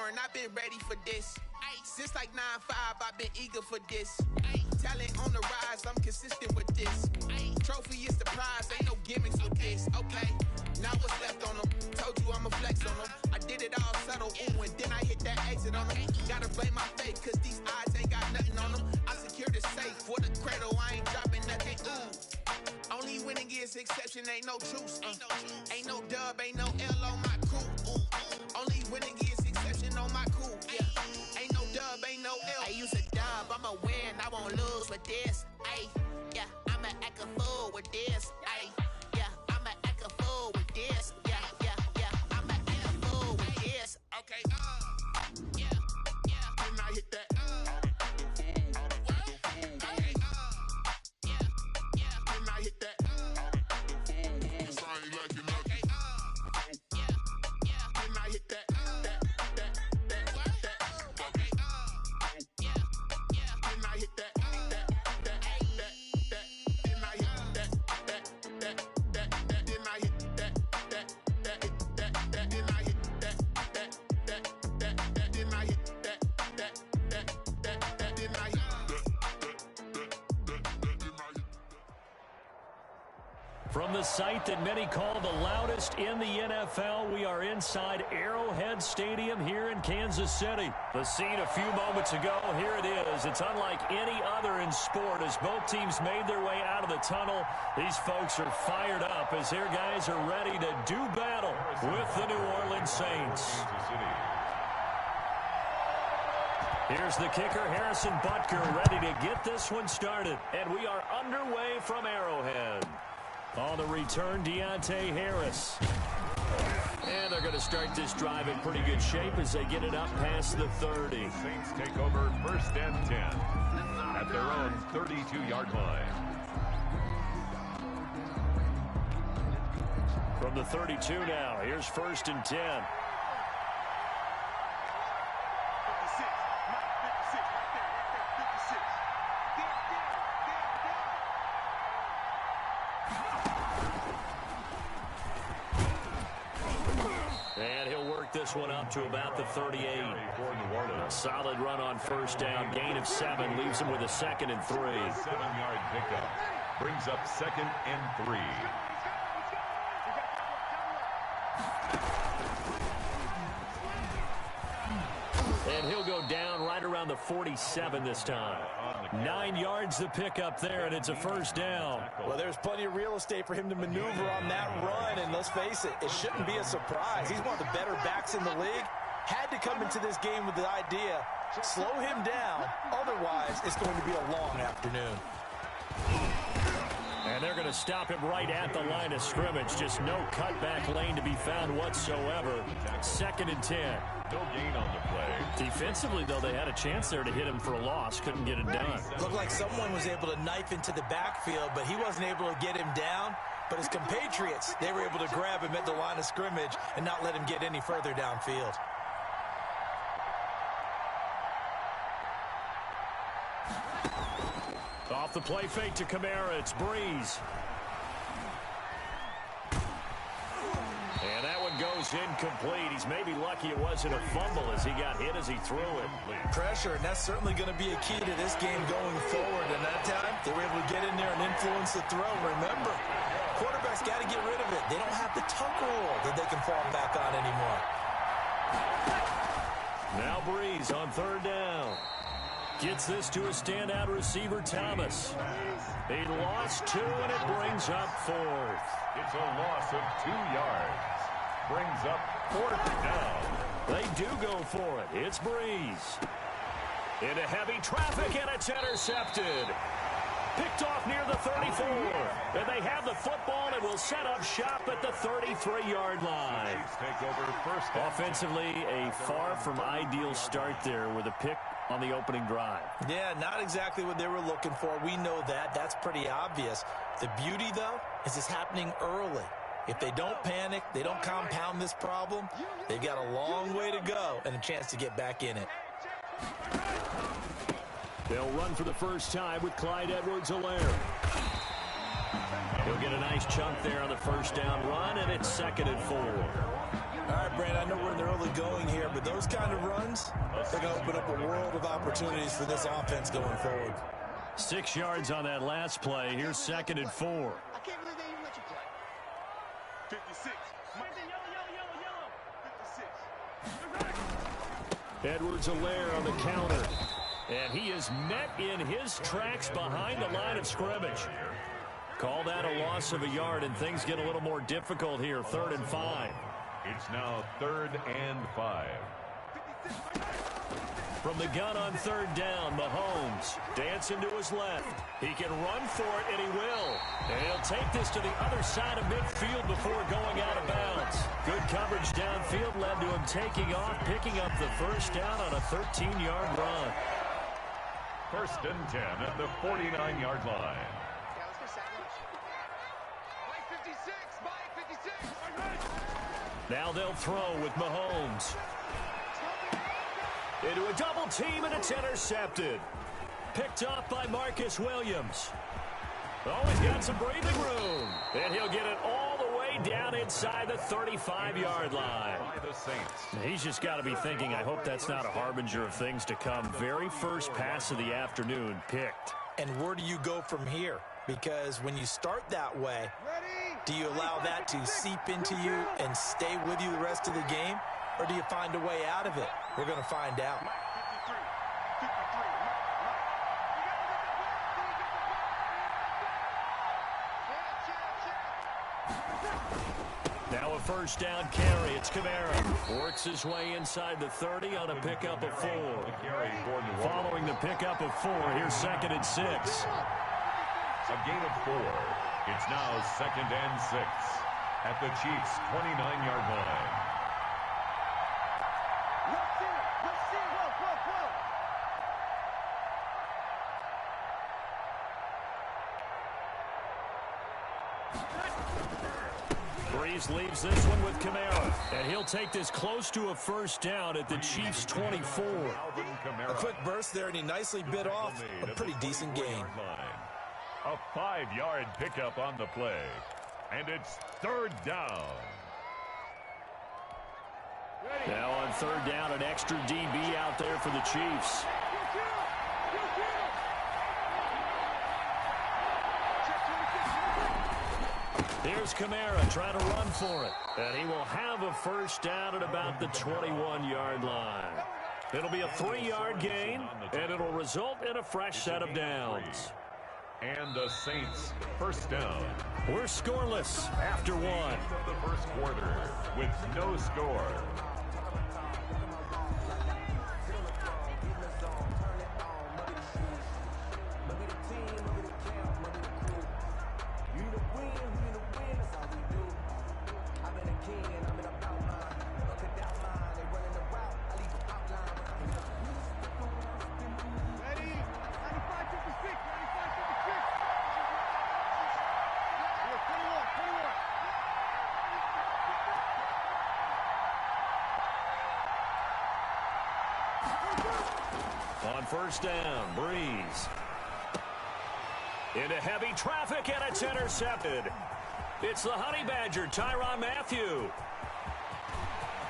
foreign, I've been ready for this. Since like 9-5, I've been eager for this. Talent on the rise, I'm consistent with this. Trophy is the prize, ain't no gimmicks with this. Okay, now what's left on them? Told you I'ma flex on them. I did it all subtle, ooh, and then I hit that exit on them. Gotta blame my fate, cause these odds ain't got nothing on them. I secured the safe for the cradle, I ain't dropping nothing, ooh. Only winning is exception, ain't no truce. Ain't no dub, ain't no L on my crew. Only winning is exception on my crew. Yeah, ain't no dub, ain't no L. I use a dub, I'ma win, I won't lose with this. Ay, yeah, I'ma act a fool with this. Ay, yeah, I'ma act a fool with this. Yeah, I'ma act a fool with this. Okay, yeah, then I hit that. Then I hit that. From the site that many call the loudest in the NFL, we are inside Arrowhead Stadium here in Kansas City. The scene a few moments ago, here it is. It's unlike any other in sport as both teams made their way out of the tunnel. These folks are fired up as their guys are ready to do battle with the New Orleans Saints. Here's the kicker, Harrison Butker, ready to get this one started. And we are underway from Arrowhead. On the return, Deontay Harris. And they're going to start this drive in pretty good shape as they get it up past the 30. Saints take over 1st and 10 at their own 32-yard line. From the 32 now, here's 1st and 10. This one up to about the 38. A solid run on 1st down. Gain of 7 leaves him with a 2nd and 3. 7-yard pickup brings up 2nd and 3. And he'll go down right around the 47 this time. 9 yards to pick up there, and it's a 1st down. Well, there's plenty of real estate for him to maneuver on that run, and let's face it, it shouldn't be a surprise. He's one of the better backs in the league. Had to come into this game with the idea, slow him down, otherwise it's going to be a long afternoon. And they're going to stop him right at the line of scrimmage. Just no cutback lane to be found whatsoever. 2nd and 10. No gain on the play. Defensively, though, they had a chance there to hit him for a loss. Couldn't get it done. Looked like someone was able to knife into the backfield, but he wasn't able to get him down. But his compatriots, they were able to grab him at the line of scrimmage and not let him get any further downfield. Off the play fake to Kamara, it's Breeze. And that one goes incomplete. He's maybe lucky it wasn't a fumble as he got hit as he threw it. Pressure, and that's certainly going to be a key to this game going forward. And that time, they were able to get in there and influence the throw. Remember, quarterbacks got to get rid of it. They don't have the tuck roll that they can fall back on anymore. Now Breeze on 3rd down. Gets this to a standout receiver, Thomas. He lost 2, and it brings up 4th. It's a loss of 2 yards. Brings up 4th down. They do go for it. It's Breeze. Into heavy traffic, and it's intercepted. Picked off near the 34. And they have the football and will set up shop at the 33-yard line. Take over 1st. Offensively, a far from ideal start there with a pick on the opening drive. Yeah, not exactly what they were looking for. We know that. That's pretty obvious. The beauty, though, is it's happening early. If they don't panic, they don't compound this problem, they've got a long way to go and a chance to get back in it. They'll run for the first time with Clyde Edwards-Helaire. He'll get a nice chunk there on the 1st down run, and it's 2nd and 4. All right, Brandon, I know we're in the early going here, but those kind of runs, they're going to open up a world of opportunities for this offense going forward. 6 yards on that last play. Here's 2nd and 4. I can't believe they even let you play. 56. Edwards-Helaire on the counter. And he is met in his tracks behind the line of scrimmage. Call that a loss of a yard, and things get a little more difficult here. 3rd and 5. It's now 3rd and 5. From the gun on 3rd down, Mahomes dancing to his left. He can run for it, and he will. And he'll take this to the other side of midfield before going out of bounds. Good coverage downfield led to him taking off, picking up the 1st down on a 13-yard run. 1st and 10 at the 49-yard line. Now they'll throw with Mahomes. Into a double team, and it's intercepted. Picked off by Marcus Williams. Oh, he's got some breathing room. And he'll get it all the way down inside the 35-yard line. By the Saints. He's just got to be thinking, I hope that's not a harbinger of things to come. Very first pass of the afternoon picked. And where do you go from here? Because when you start that way, do you allow that to seep into you and stay with you the rest of the game? Or do you find a way out of it? We're going to find out. Now a 1st down carry. It's Kamara. Works his way inside the 30 on a pickup of 4. Following the pickup of 4, here's 2nd and 6. A gain of 4. It's now 2nd and 6 at the Chiefs' 29-yard line. Breeze leaves this one with Kamara, and he'll take this close to a 1st down at the Chiefs' 24. A quick burst there, and he nicely bit off a pretty decent gain. A 5-yard pickup on the play, and it's 3rd down. Now on 3rd down, an extra DB out there for the Chiefs. Here's Kamara trying to run for it. And he will have a 1st down at about the 21-yard line. It'll be a 3-yard gain, and it'll result in a fresh set of downs. And the Saints' 1st down. We're scoreless after 1. The 1st quarter with no score. On 1st down, Breeze. Into heavy traffic, and it's intercepted. It's the Honey Badger, Tyrann Mathieu.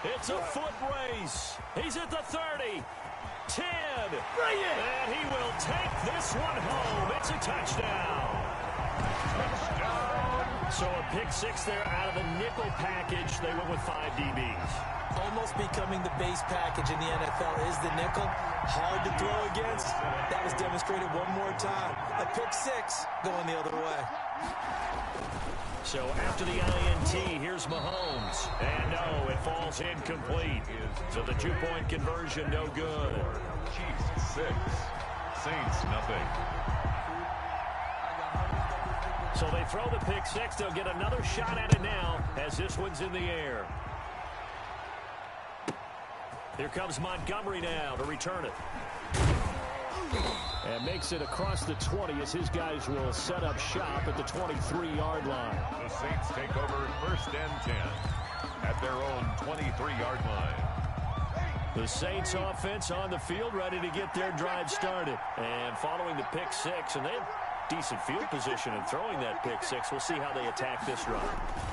It's a foot race. He's at the 30. 10. And he will take this one home. It's a touchdown. So a pick 6 there out of the nickel package. They went with 5 DBs. Almost becoming the base package in the NFL is the nickel. Hard to throw against. That was demonstrated one more time. A pick 6 going the other way. So after the INT, here's Mahomes. And no, it falls incomplete. So the 2-point conversion, no good. Chiefs 6, Saints nothing. So they throw the pick 6. They'll get another shot at it now as this one's in the air. Here comes Montgomery now to return it. And makes it across the 20 as his guys will set up shop at the 23-yard line. The Saints take over 1st and 10 at their own 23-yard line. The Saints offense on the field ready to get their drive started. And following the pick 6, and they have decent field position in throwing that pick 6. We'll see how they attack this run.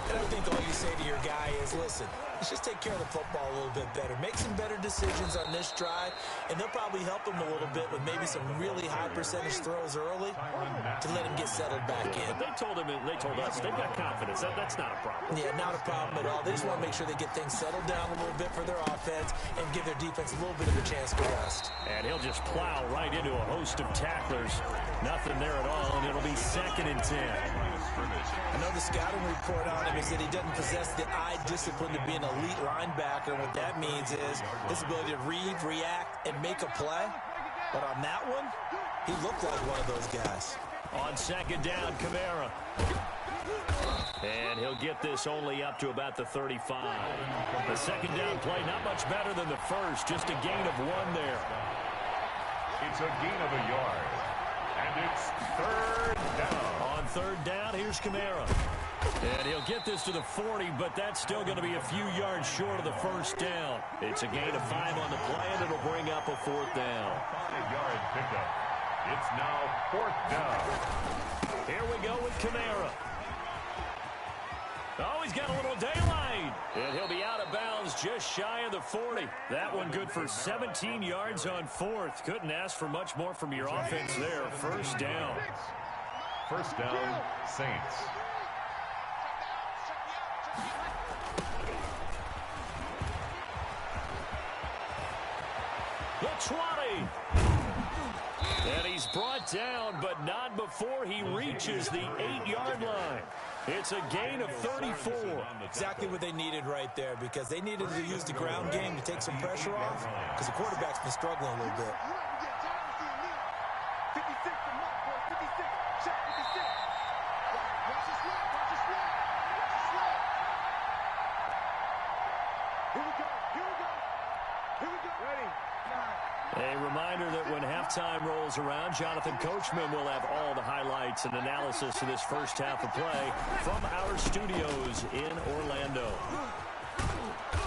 And I think all you say to your guy is, listen, Let's just take care of the football a little bit better. Make some better decisions on this drive, and they'll probably help him a little bit with maybe some really high percentage throws early to let him get settled back in. But they told us they've got confidence. That's not a problem. Yeah, not a problem at all. They just want to make sure they get things settled down a little bit for their offense and give their defense a little bit of a chance to rest. And he'll just plow right into a host of tacklers. Nothing there at all, and it'll be 2nd and 10. I know the scouting report on him is that he doesn't possess the eye discipline to be an elite linebacker. What that means is his ability to read, react, and make a play. But on that one, he looked like one of those guys. On 2nd down, Kamara. And he'll get this only up to about the 35. The 2nd down play, not much better than the first, just a gain of 1 there. It's a gain of a yard. And it's 3rd down. On 3rd down, here's Kamara. And he'll get this to the 40, but that's still going to be a few yards short of the 1st down. It's a gain of 5 on the play, and it'll bring up a 4th down. 5-yard pickup. It's now 4th down. Here we go with Kamara. Oh, he's got a little daylight. And he'll be out of bounds just shy of the 40. That one good for 17 yards on 4th. Couldn't ask for much more from your offense there. 1st down. 1st down, Saints. The 20. And he's brought down, but not before he reaches the 8-yard line. It's a gain of 34. Exactly what they needed right there, because they needed to use the ground game to take some pressure off, because the quarterback's been struggling a little bit. A reminder that when halftime rolls around, Jonathan Coachman will have all the highlights and analysis of this first half of play from our studios in Orlando.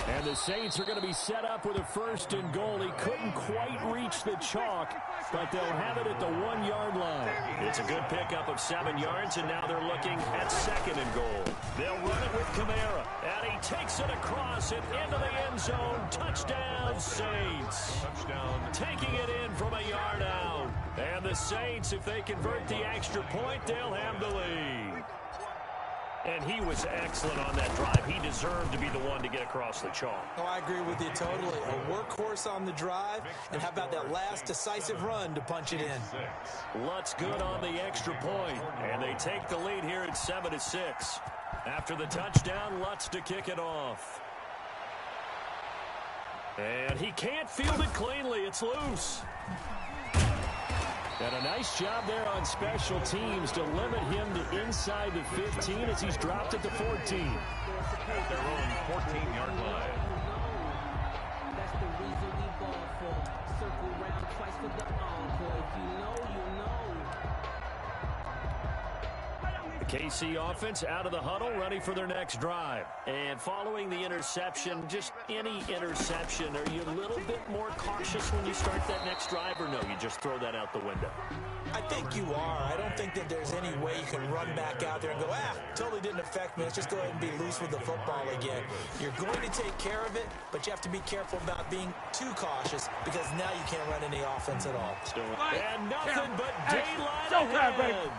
And the Saints are going to be set up with a 1st and goal. He couldn't quite reach the chalk, but they'll have it at the 1-yard line. It's a good pickup of 7 yards, and now they're looking at 2nd and goal. They'll run it with Kamara, and he takes it across and into the end zone. Touchdown, Saints. Touchdown. Taking it in from a yard out. And the Saints, if they convert the extra point, they'll have the lead. And he was excellent on that drive. He deserved to be the one to get across the chalk. Oh, I agree with you totally. A workhorse on the drive, and how about that last decisive run to punch it in? Lutz good on the extra point, and they take the lead here at 7-6. After the touchdown, Lutz to kick it off. And he can't field it cleanly. It's loose. And a nice job there on special teams to limit him to inside the 15 as he's dropped at the 14. At their own 14-yard line. That's the reason we ball for. Circle round twice for the encore. If you know, you know. The KC offense out of the huddle, ready for their next drive. And following the interception, just any interception, are you a little bit more cautious when you start that next drive, or no, you just throw that out the window? I think you are. I don't think that there's any way you can run back out there and go, totally didn't affect me. Let's just go ahead and be loose with the football again. You're going to take care of it, but you have to be careful about being too cautious, because now you can't run any offense at all. And nothing but daylight ahead.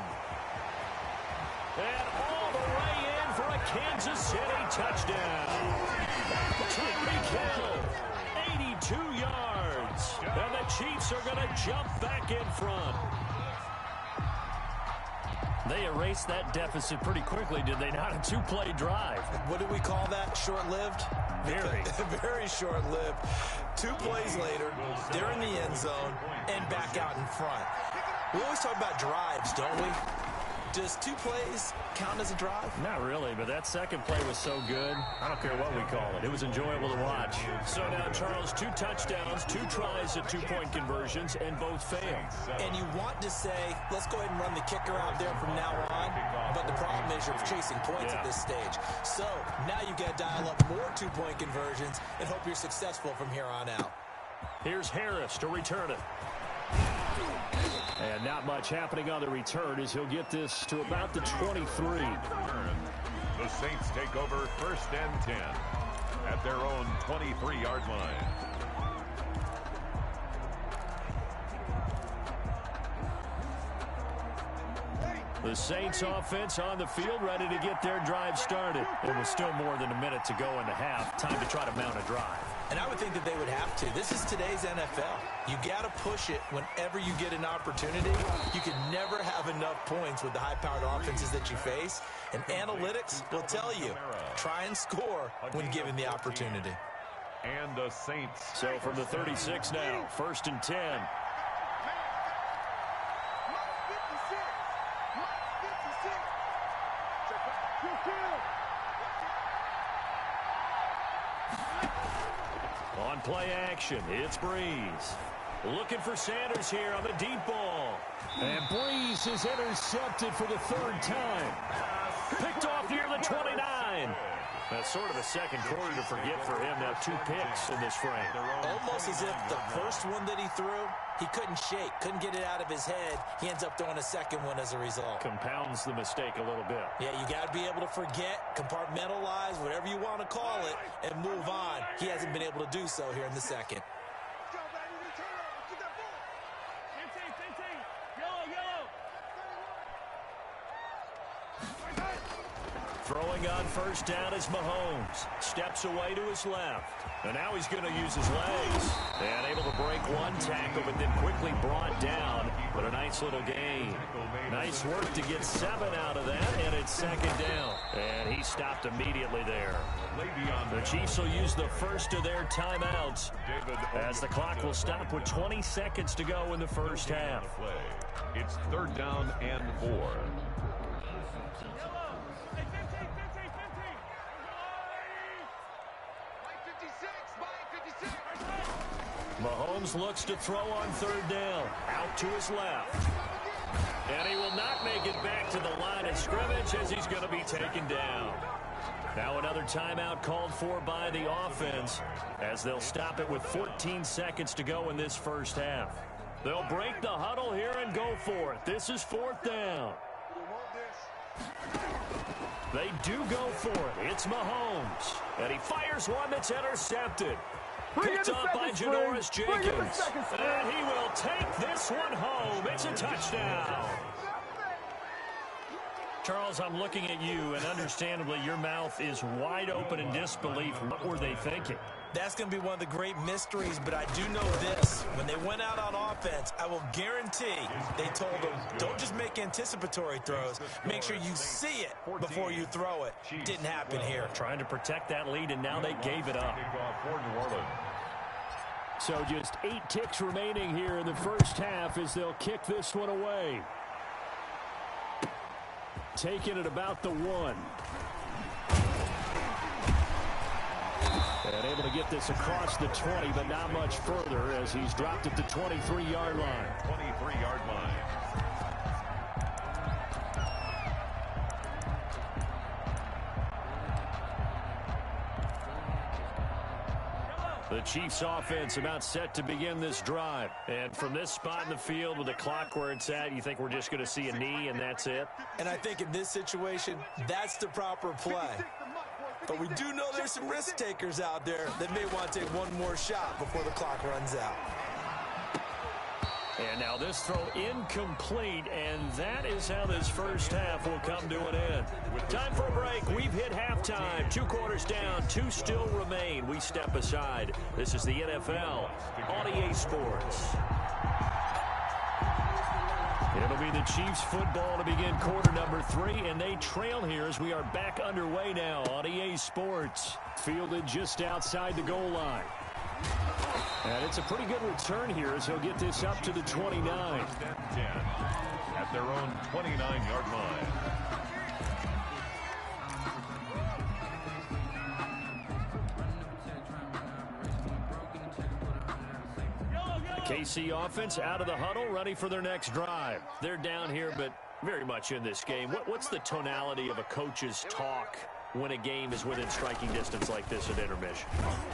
And all the way in for a Kansas City touchdown. Tyreek Hill, 82 yards. And the Chiefs are going to jump back in front. They erased that deficit pretty quickly, did they not? A 2-play drive. What do we call that? Short-lived? Very. Very short-lived. 2 plays later, they're in the end zone and back out in front. We always talk about drives, don't we? Does 2 plays count as a drive? Not really, but that second play was so good. I don't care what we call it. It was enjoyable to watch. So now, Charles, 2 touchdowns, 2 tries at 2-point conversions, and both failed. And you want to say, let's go ahead and run the kicker out there from now on, but the problem is you're chasing points at this stage. So now you've got to dial up more 2-point conversions and hope you're successful from here on out. Here's Harris to return it. And not much happening on the return as he'll get this to about the 23. The Saints take over 1st and 10. at their own 23-yard line. The Saints offense on the field, ready to get their drive started. It was still more than a minute to go in the half. Time to try to mount a drive. And I would think that they would have to. This is today's NFL. You got to push it whenever you get an opportunity. You can never have enough points with the high-powered offenses that you face. And analytics will tell you, try and score when given the opportunity. And the Saints. So from the 36 now, 1st and 10. On play action, it's Breeze. Looking for Sanders here on the deep ball. And Breeze is intercepted for the 3rd time. Picked off near the 29. That's sort of a second quarter to forget for him. Now 2 picks in this frame. Almost as if the first one that he threw, he couldn't shake, couldn't get it out of his head. He ends up throwing a second one as a result. Compounds the mistake a little bit. Yeah, you got to be able to forget, compartmentalize, whatever you want to call it, and move on. He hasn't been able to do so here in the second. Throwing on 1st down is Mahomes. Steps away to his left. And now he's going to use his legs. And able to break 1 tackle, but then quickly brought down. But a nice little gain. Nice work to get 7 out of that, and it's 2nd down. And he stopped immediately there. The Chiefs will use the first of their timeouts as the clock will stop with 20 seconds to go in the first half. It's 3rd down and 4. Mahomes looks to throw on 3rd down. Out to his left. And he will not make it back to the line of scrimmage as he's going to be taken down. Now another timeout called for by the offense as they'll stop it with 14 seconds to go in this first half. They'll break the huddle here and go for it. This is 4th down. They do go for it. It's Mahomes. And he fires one that's intercepted. Picked up by Janoris Jenkins. And he will take this one home. It's a touchdown. Charles, I'm looking at you, and understandably, your mouth is wide open in disbelief. What were they thinking? That's going to be one of the great mysteries, but I do know this. When they went out on offense, I will guarantee they told them, don't just make anticipatory throws. Make sure you see it before you throw it. Didn't happen here. Trying to protect that lead, and now they gave it up. So just 8 ticks remaining here in the first half as they'll kick this one away. Taking it about the 1. And able to get this across the 20, but not much further as he's dropped at the 23-yard line. 23-yard line. The Chiefs offense about set to begin this drive. And from this spot in the field with the clock where it's at, you think we're just going to see a knee and that's it? And I think in this situation, that's the proper play. But we do know there's some risk takers out there that may want to take one more shot before the clock runs out. And now this throw incomplete, and that is how this first half will come to an end. Time for a break. We've hit halftime. 2 quarters down, 2 still remain. We step aside. This is the NFL on EA Sports. It'll be the Chiefs football to begin quarter number 3, and they trail here as we are back underway now on EA Sports. Fielded just outside the goal line. And it's a pretty good return here as he'll get this up to the 29. 10 at their own 29-yard line. The KC offense out of the huddle, ready for their next drive. They're down here, but very much in this game. What's the tonality of a coach's talk when a game is within striking distance like this at intermission?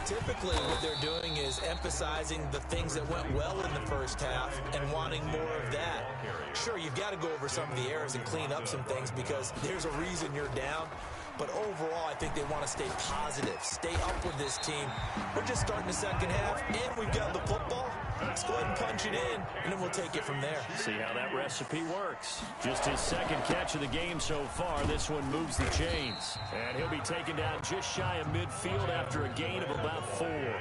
Typically, what they're doing is emphasizing the things that went well in the first half and wanting more of that. Sure, you've got to go over some of the errors and clean up some things because there's a reason you're down. but overall, I think they want to stay positive, stay up with this team. We're just starting the second half, and we've got the football. Let's go ahead and punch it in, and then we'll take it from there. See how that recipe works. Just his second catch of the game so far. This one moves the chains. And he'll be taken down just shy of midfield after a gain of about 4.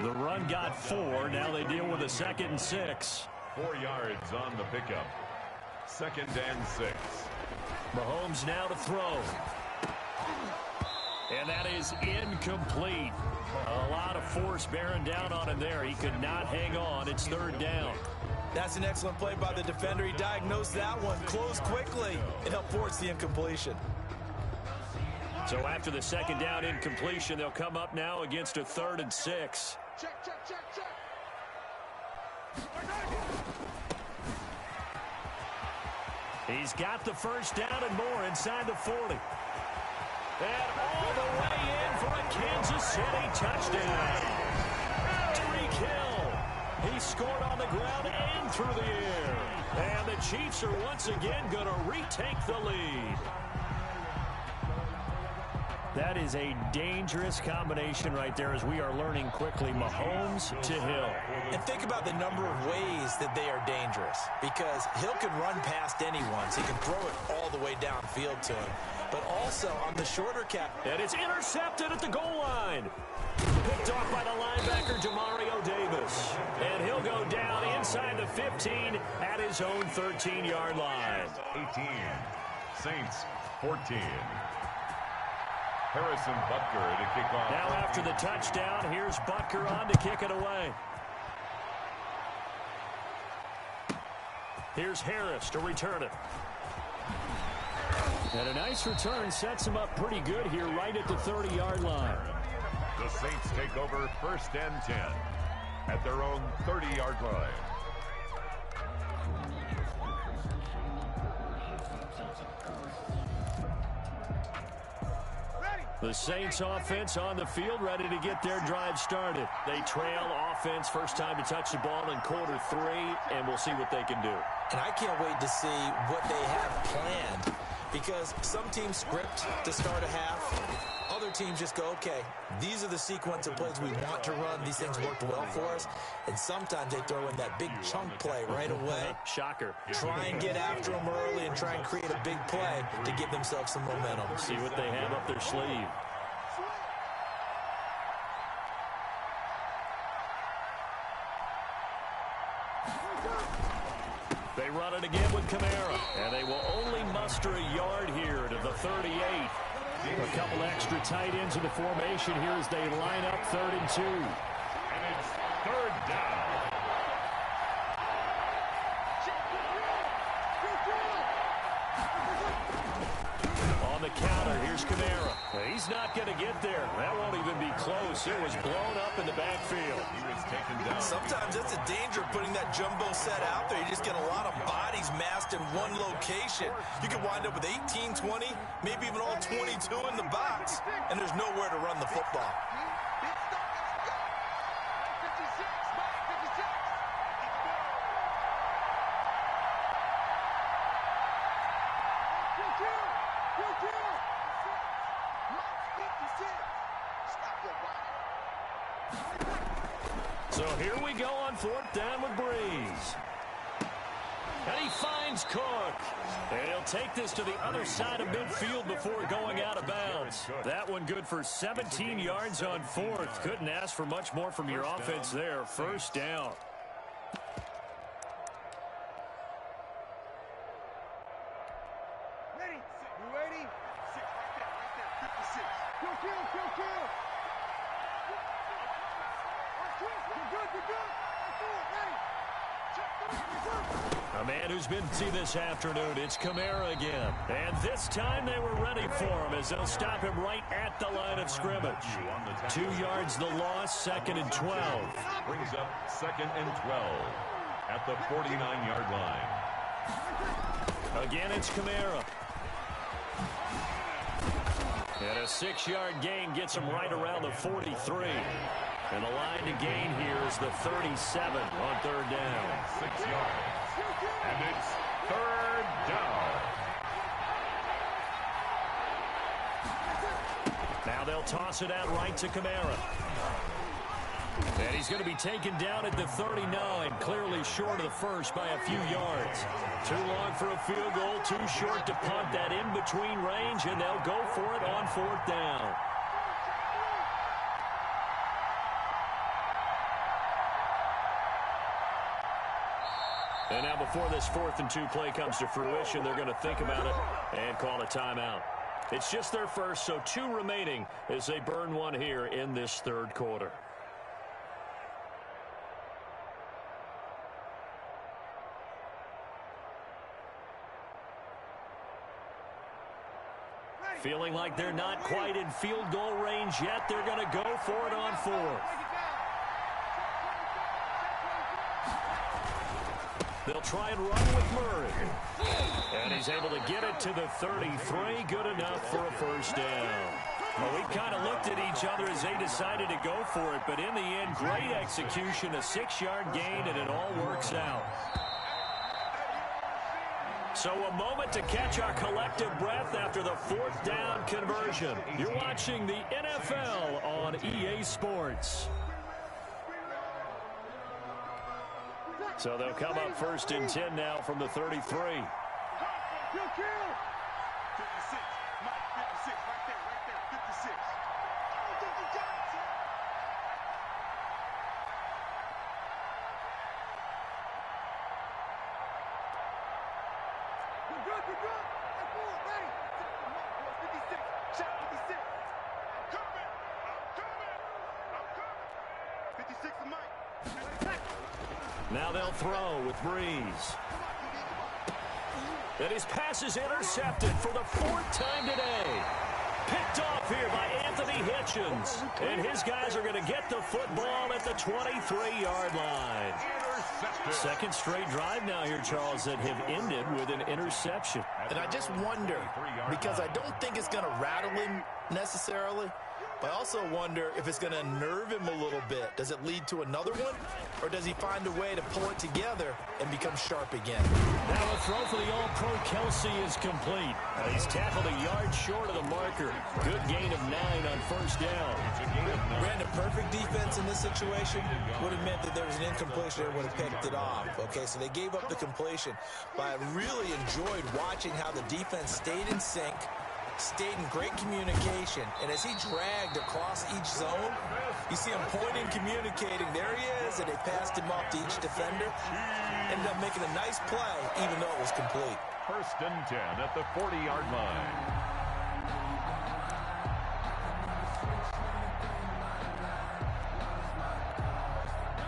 The run got 4. Now they deal with a 2nd and 6. 4 yards on the pickup. 2nd and 6. Mahomes now to throw. And that is incomplete. A lot of force bearing down on him there. He could not hang on. It's 3rd down. That's an excellent play by the defender. He diagnosed that one, closed quickly, and helped force the incompletion. So after the 2nd down incompletion, they'll come up now against a 3rd and 6. Check, check, check, check. He's got the 1st down and more inside the 40. And all the way in for a Kansas City touchdown. Tyreek Hill. He scored on the ground and through the air. And the Chiefs are once again going to retake the lead. That is a dangerous combination right there as we are learning quickly. Mahomes to Hill. And think about the number of ways that they are dangerous, because Hill can run past anyone, so he can throw it all the way downfield to him. But also on the shorter cap. And it's intercepted at the goal line. Picked off by the linebacker, Demario Davis. And he'll go down inside the 15 at his own 13-yard line. 18. Saints 14. Harrison Butker to kick off. Now after the touchdown, here's Butker on to kick it away. Here's Harris to return it. And a nice return sets him up pretty good here right at the 30-yard line. The Saints take over 1st and 10 at their own 30-yard line. The Saints offense on the field, ready to get their drive started. They trail offense, first time to touch the ball in quarter 3, and we'll see what they can do. And I can't wait to see what they have planned, because some teams script to start a half. Other teams just go, okay, these are the sequence of plays we want to run. These things worked well for us. And sometimes they throw in that big chunk play right away. Shocker. Try and get after them early and try and create a big play to give themselves some momentum. See what they have up their sleeve. They run it again with Kamara. And they will only muster a yard here to the 38. A couple extra tight ends in the formation here as they line up 3rd and 2. And it's 3rd down. On the counter, here's Kamara. He's not going to get there. That won't even be close. It was blown up in the backfield. He was taken down. Sometimes that's a danger of putting that jumbo set out there. You just get a lot of bodies massed in one location. You could wind up with 18, 20, maybe even all 22 in the box, and there's nowhere to run the football. So here we go on 4th down with Breeze. And he finds Cook. And he'll take this to the other side of midfield before going out of bounds. That one good for 17 yards on 4th. Couldn't ask for much more from your offense there. 1st down. Ready? You ready? 6 right there, 56. Kill. You're good. A man who's been to this afternoon, it's Kamara again. And this time they were ready for him as they'll stop him right at the line of scrimmage. 2 yards the loss, 2nd and 12. Brings up 2nd and 12 at the 49-yard line. Again, it's Kamara. And a 6-yard gain gets him right around the 43. And the line to gain here is the 37 on 3rd down. 6 yards. And it's 3rd down. Now they'll toss it out right to Kamara. And he's going to be taken down at the 39, clearly short of the first by a few yards. Too long for a field goal, too short to punt that in-between range, and they'll go for it on 4th down. And now before this 4th and 2 play comes to fruition, they're going to think about it and call a timeout. It's just their first, so 2 remaining as they burn one here in this 3rd quarter. Feeling like they're not quite in field goal range yet, they're going to go for it on 4th. They'll try and run with Murray. And he's able to get it to the 33. Good enough for a first down. Well, we kind of looked at each other as they decided to go for it, but in the end, great execution, a 6-yard gain, and it all works out. So a moment to catch our collective breath after the 4th down conversion. You're watching the NFL on EA Sports. So they'll come up 1st and 10 now from the 33. 56, Mike, 56, right there, 56. We're good, I'm full, ready. 56, shot 56. I'm coming. 56 to Mike. Now they'll throw with Breeze. And his pass is intercepted for the 4th time today. Picked off here by Anthony Hitchens. And his guys are going to get the football at the 23-yard line. Second straight drive now here, Charles, that have ended with an interception. And I just wonder, because I don't think it's going to rattle him necessarily, but I also wonder if it's going to unnerve him a little bit. Does it lead to another one, or does he find a way to pull it together and become sharp again? Now a throw for the All-Pro Kelsey is complete. He's tackled a yard short of the marker. Good gain of 9 on first down. Brandon, perfect defense in this situation would have meant that there was an incompletion that would have picked it off. Okay, so they gave up the completion. But I really enjoyed watching how the defense stayed in sync, stayed in great communication, and as he dragged across each zone, you see him pointing, communicating. There he is, and they passed him off to each defender. Ended up making a nice play, even though it was complete. 1st and 10 at the 40-yard line.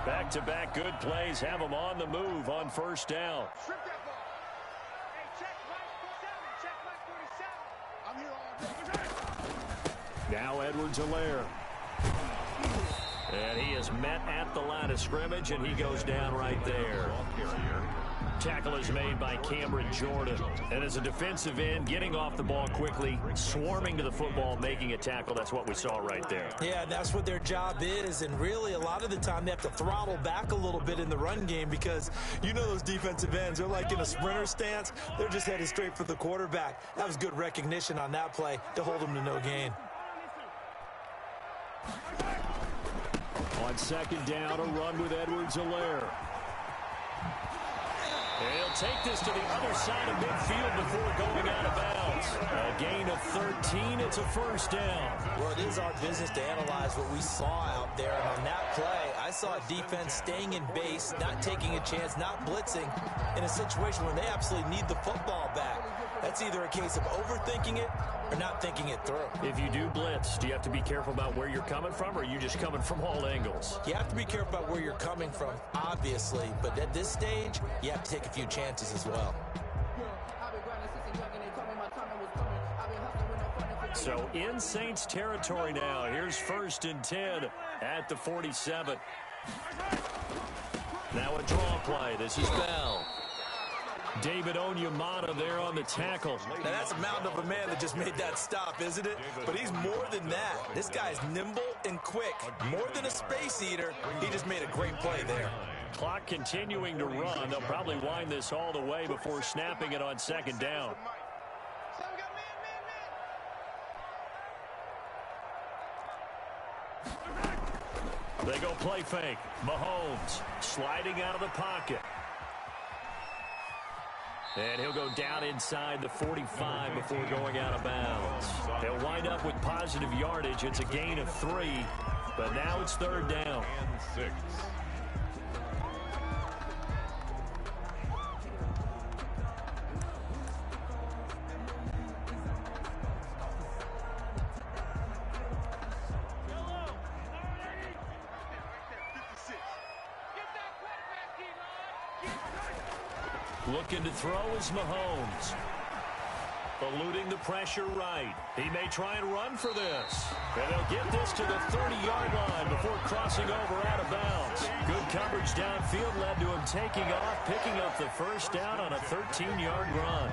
Back-to-back good plays have them on the move on first down. Strip that ball. Hey, check Mike 47. Check Mike 47. I'm here all day. Now Edwards-Helaire. And he is met at the line of scrimmage, and he goes down right there. Tackle is made by Cameron Jordan. And as a defensive end, getting off the ball quickly, swarming to the football, making a tackle, that's what we saw right there. Yeah, that's what their job is, and really a lot of the time they have to throttle back a little bit in the run game because you know those defensive ends, they're like in a sprinter stance. They're just headed straight for the quarterback. That was good recognition on that play to hold them to no gain. On 2nd down, a run with Edwards-Helaire. He'll take this to the other side of midfield before going out of bounds. A gain of 13. It's a first down. Well, it is our business to analyze what we saw out there. And on that play, I saw a defense staying in base, not taking a chance, not blitzing in a situation where they absolutely need the football back. That's either a case of overthinking it or not thinking it through. If you do blitz, do you have to be careful about where you're coming from, or are you just coming from all angles? You have to be careful about where you're coming from, obviously, but at this stage, you have to take a few chances as well. So in Saints territory now. Here's 1st and 10 at the 47. Now a draw play. This is Bell. David Onyemata there on the tackle. Now that's a mountain of a man that just made that stop, isn't it? But he's more than that. This guy's nimble and quick. More than a space eater, he just made a great play there. Clock continuing to run. They'll probably wind this all the way before snapping it on 2nd down. They go play fake. Mahomes sliding out of the pocket. And he'll go down inside the 45 before going out of bounds. He'll wind up with positive yardage. It's a gain of 3, but now it's third down. And 6. Looking to throw is Mahomes. Eluding the pressure right. He may try and run for this. And they'll get this to the 30-yard line before crossing over out of bounds. Good coverage downfield led to him taking off, picking up the first down on a 13-yard run.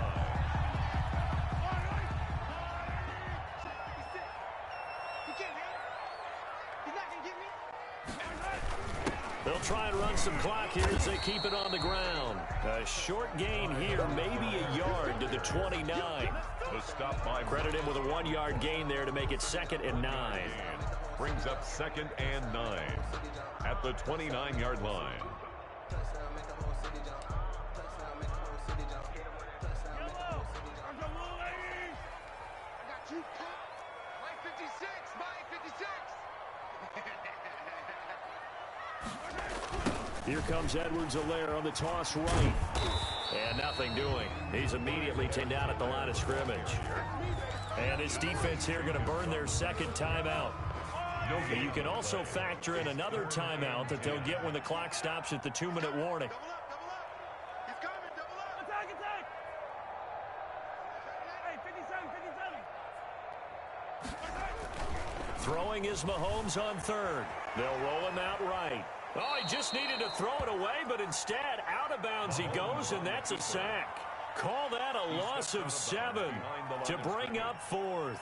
They'll try and run some clock here as they keep it on the ground. A short gain here, maybe a yard to the 29. The stop by Credit him with a 1-yard gain there to make it 2nd and 9. brings up 2nd and 9 at the 29-yard line. Here comes Edwards-Helaire on the toss right. And nothing doing. He's immediately taken down at the line of scrimmage. And his defense here going to burn their second timeout. You can also factor in another timeout that they'll get when the clock stops at the 2-minute warning. Throwing is Mahomes on third. They'll roll him out right. Oh, he just needed to throw it away, but instead, out of bounds he goes, and that's a sack. Call that a loss of 7 to bring up 4th.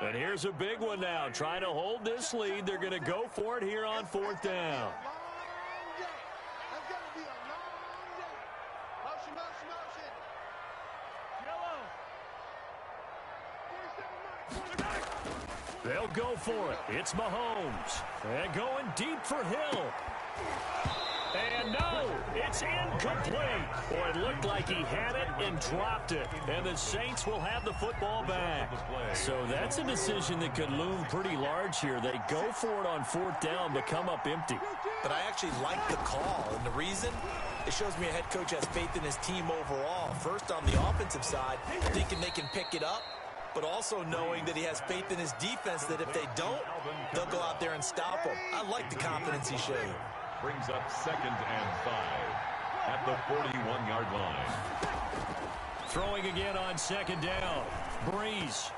And here's a big one now. Trying to hold this lead. They're going to go for it here on 4th down. They'll go for it. It's Mahomes. And going deep for Hill. And no, it's incomplete. Boy, it looked like he had it and dropped it. And the Saints will have the football back. So that's a decision that could loom pretty large here. They go for it on 4th down, but come up empty. But I actually like the call. And the reason? It shows me a head coach has faith in his team overall. First, on the offensive side, thinking they can pick it up, but also knowing that he has faith in his defense that if they don't, they'll go out there and stop them. I like the confidence he showed. Brings up 2nd and 5 at the 41-yard line. Throwing again on 2nd down. Breeze.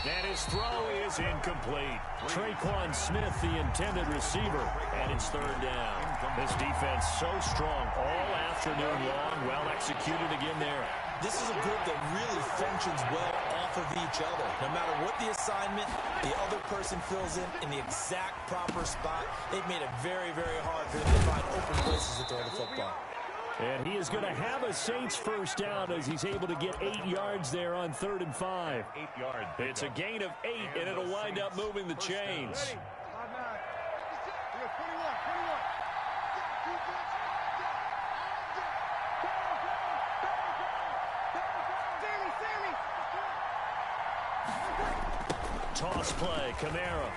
And his throw is incomplete. Traquan Smith, the intended receiver, and it's 3rd down. This defense so strong all afternoon long. Well executed again there. This is a group that really functions well off of each other. No matter what the assignment, the other person fills in the exact proper spot. They've made it very, very hard for them to find open places to throw the football. And he is going to have a Saints first down as he's able to get 8 yards there on 3rd and 5. 8 yards. It's a gain of 8, and it'll wind up moving the chains. Toss play, Kamara.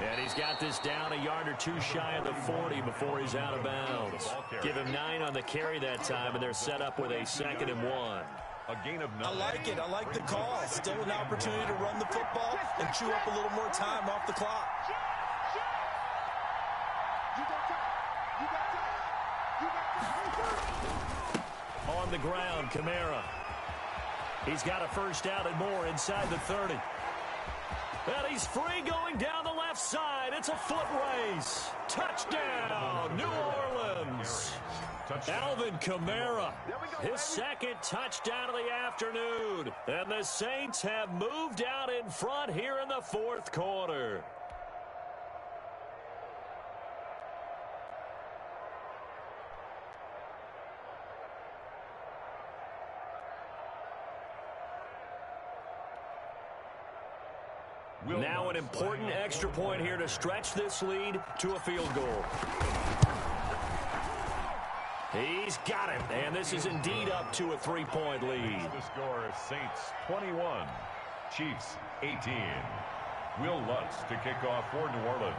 And he's got this down a yard or two shy of the 40 before he's out of bounds. Give him 9 on the carry that time, and they're set up with a 2nd and 1. A gain of 9. I like it. I like the call. Still an opportunity to run the football and chew up a little more time off the clock. On the ground, Kamara. He's got a first down and more inside the 30. And he's free going down the left side. It's a foot race. Touchdown, New Orleans. Alvin Kamara, his 2nd touchdown of the afternoon. And the Saints have moved out in front here in the 4th quarter. Now an important extra point here to stretch this lead to a field goal. He's got it, and this is indeed up to a 3-point lead. The score is Saints 21, Chiefs 18. Will Lutz to kick off for New Orleans.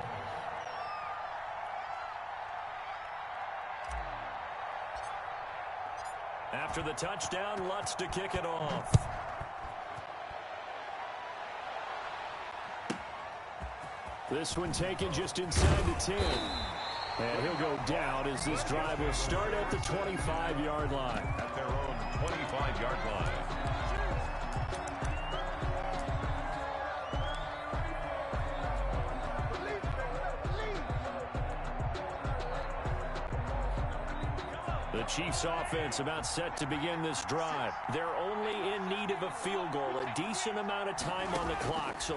After the touchdown, Lutz to kick it off. This one taken just inside the 10. And he'll go down as this drive will start at the 25-yard line. At their own 25-yard line. The Chiefs offense about set to begin this drive. They're only in need of a field goal, a decent amount of time on the clock. So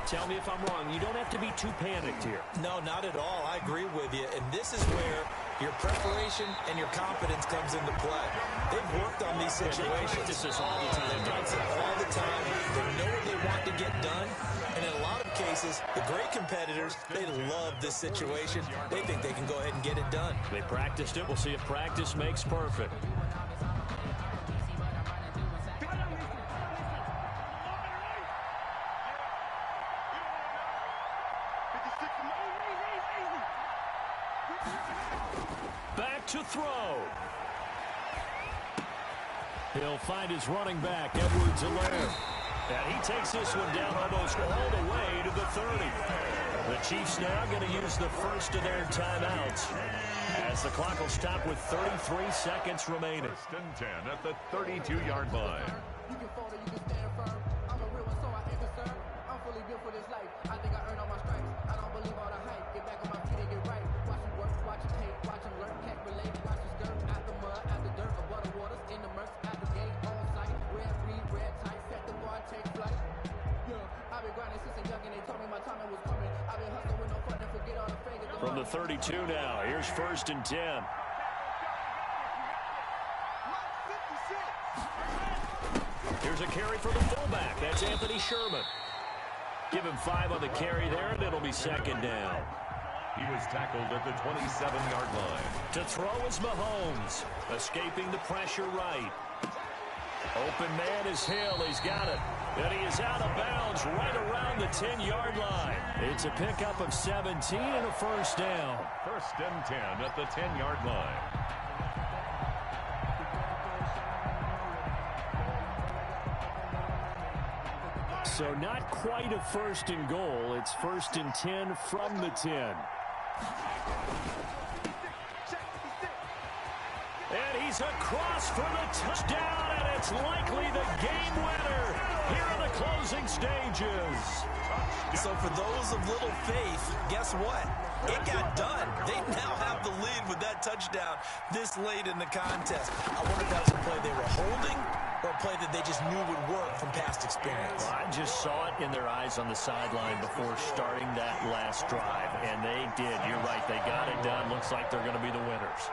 tell me if I'm wrong. You don't have to be too panicked here. No, not at all. I agree with you. And this is where your preparation and your confidence comes into play. They've worked on these situations. They practice this all the time. They practice it all the time. They know what they want to get done. And in a lot of cases, the great competitors, they love this situation. They think they can go ahead and get it done. They practiced it. We'll see if practice makes perfect. Back to throw. He'll find his running back, Edwards-Helaire. And he takes this one down almost all the way to the 30. The Chiefs now going to use the first of their timeouts as the clock will stop with 33 seconds remaining. 1st and 10 at the 32-yard line. You can fall or you can stand firm. I'm a real one, so I ain't concerned. I'm fully built for this life. I think I earned all my stripes. I don't believe all the hype. Get back on my feet and get right. Watch him work, watch him hate, watch him learn. Can't relate, watch him skirt. Out the mud, out the dirt, above the waters, in the murks, out the gate, on sight. Red, green, red, tight, set the bar, take flight. Yeah, I've been grinding since a young and they told me my timing was coming. I've been hustling with no fun and forget all the fingers. From the 32 now, here's 1st and 10. Here's a carry for the fullback. That's Anthony Sherman. Give him 5 on the carry there, and it'll be 2nd down. He was tackled at the 27-yard line. To throw is Mahomes, escaping the pressure right. Open man is Hill. He's got it. And he is out of bounds right around the 10-yard line. It's a pickup of 17 and a 1st down. 1st and 10 at the 10-yard line. So not quite a 1st and goal. It's 1st and 10 from the 10. And he's across for the touchdown, and it's likely the game winner here in the closing stages. So for those of little faith, guess what? It got done. They now have the lead with that touchdown this late in the contest. I wonder if that was a play they were holding or a play that they just knew would work from past experience. Well, I just saw it in their eyes on the sideline before starting that last drive, and they did. You're right. They got it done. Looks like they're going to be the winners.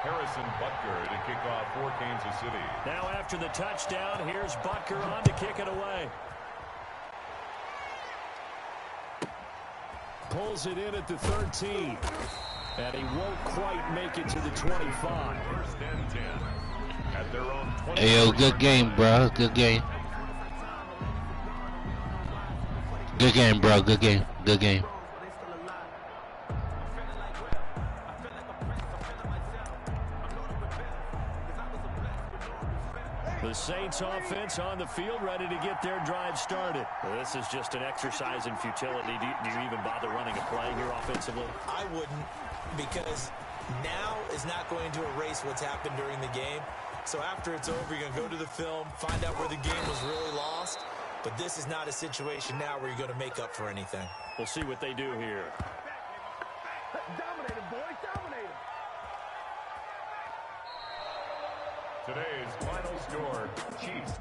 Harrison Butker to kick off for Kansas City. Now after the touchdown, here's Butker on to kick it away. Pulls it in at the 13. And he won't quite make it to the 25. 1st and 10 at their own 20. Hey, yo, good game, bro. Good game. Good game, bro. Good game. Good game. The Saints offense on the field, ready to get their drive started. Well, this is just an exercise in futility. Do you even bother running a play here offensively? I wouldn't, because now is not going to erase what's happened during the game. So after it's over, you're going to go to the film, find out where the game was really lost. But this is not a situation now where you're going to make up for anything. We'll see what they do here. Dominate him, boys. Dominate him. Today's final score, Chiefs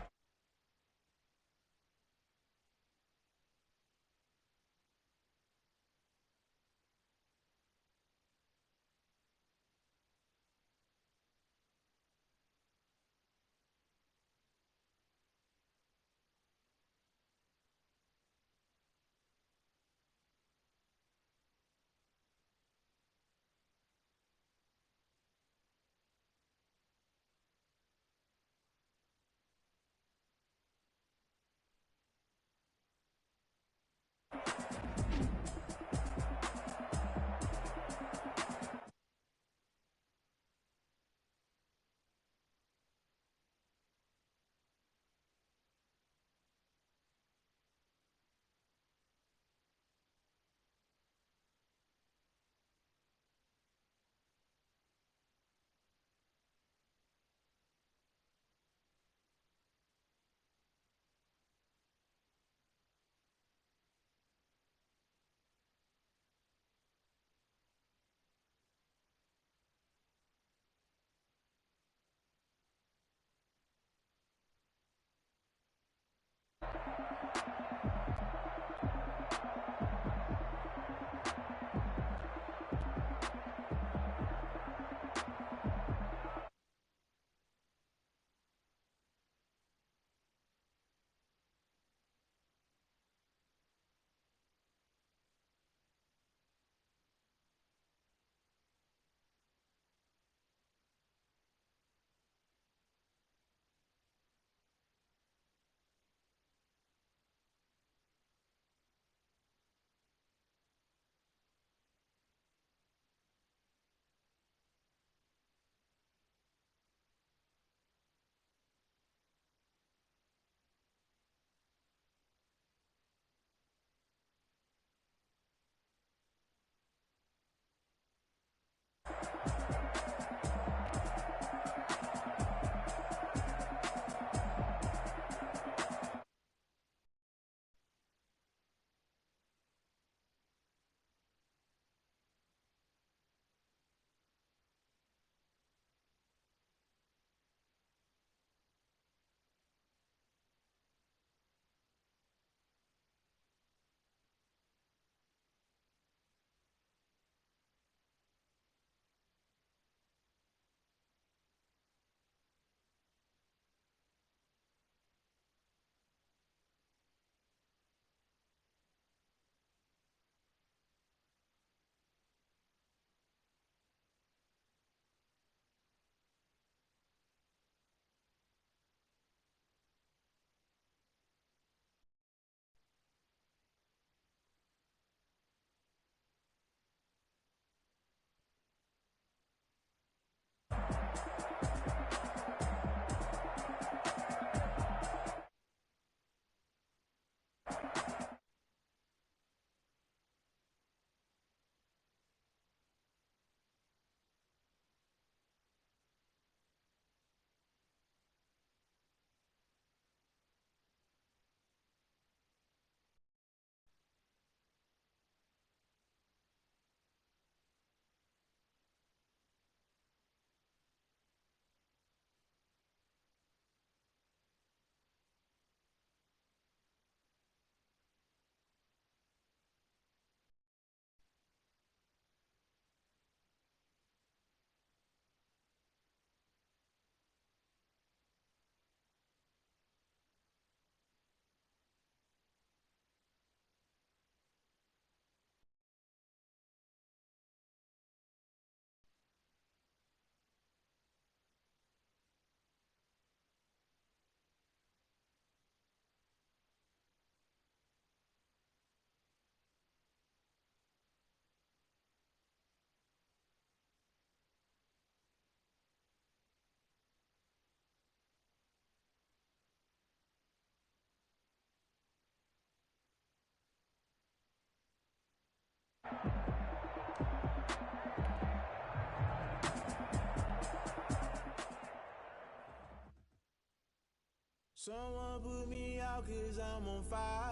Someone put me out 'cause I'm on fire.